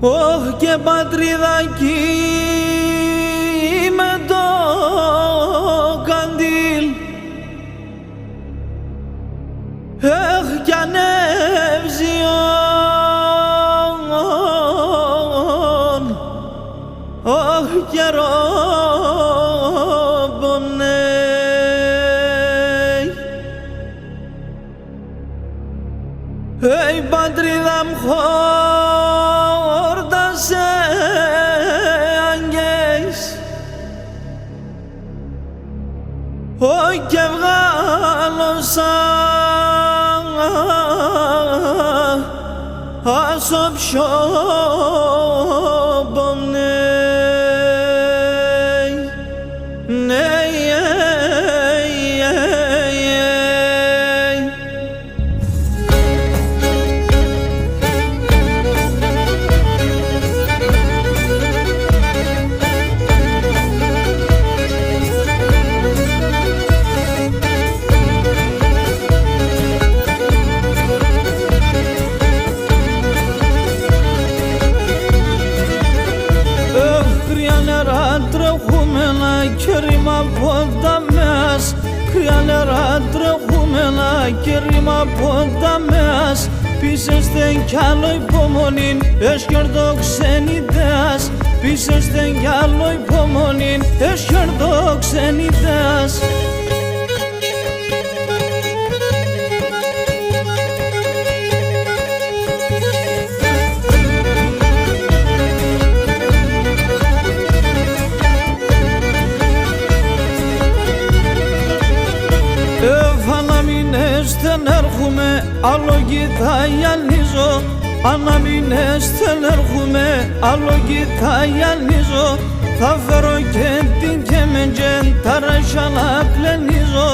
Ωχ και πατριδάκι με το καντήλ, έχ κι ανεύζιον, ωχ και ρόμπονεϊ. Η πατρίδα μου χόρτασε αγγές, όχι και βγάλωσα άσο πιο πονέι. Ναι, και ρήμα από τα μες, κρύα νερά τρέχουμενα και ρήμα από τα μες. Πείσεστε κι άλλο υπομονήν, εσχερδοξενητές. Πείσεστε κι άλλο υπομονήν, εσχερδοξενητές. Δεν έρχομαι, αλογητά γιαννίζω. Αναμήνες δεν έρχομαι, αλογητά γιαννίζω. Θα φέρω και την κεμεντζέμ, τα ράσια να κλενίζω.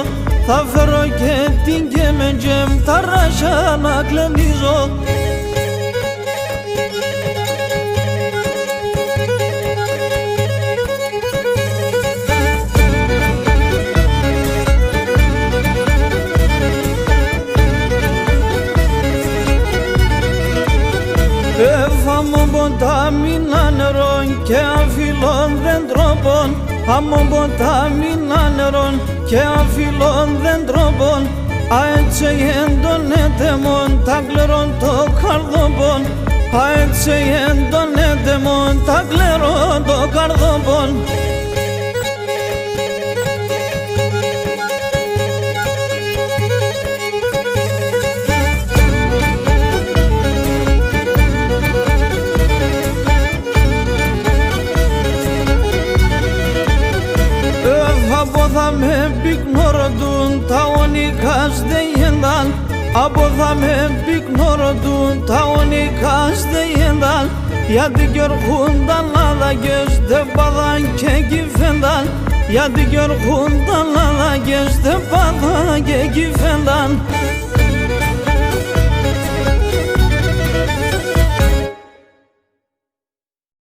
Θα φέρω και την κεμεντζέμ, τα ράσια να κλενίζω. Έφαμο ποτάμινα νερών και αφιλών δεντρόπων. Άμμο ποτάμινα νερών και αφιλών δεντρόπων. Αέτσε τον έτεμον τα κλερών το καρδόπον. Αέτσε τον έτεμον τα κλερών το καρδόπον. Θα με πυκνωροντούν τα ονικάς δεϊεντάν. Από θα με πυκνωροντούν τα ονικάς δεϊεντάν. Γιατί κι έρχονταν λάδακες δεν πάδαν και κυφένταν. Γιατί κι έρχονταν λάδακες δεν πάδαν και κυφένταν.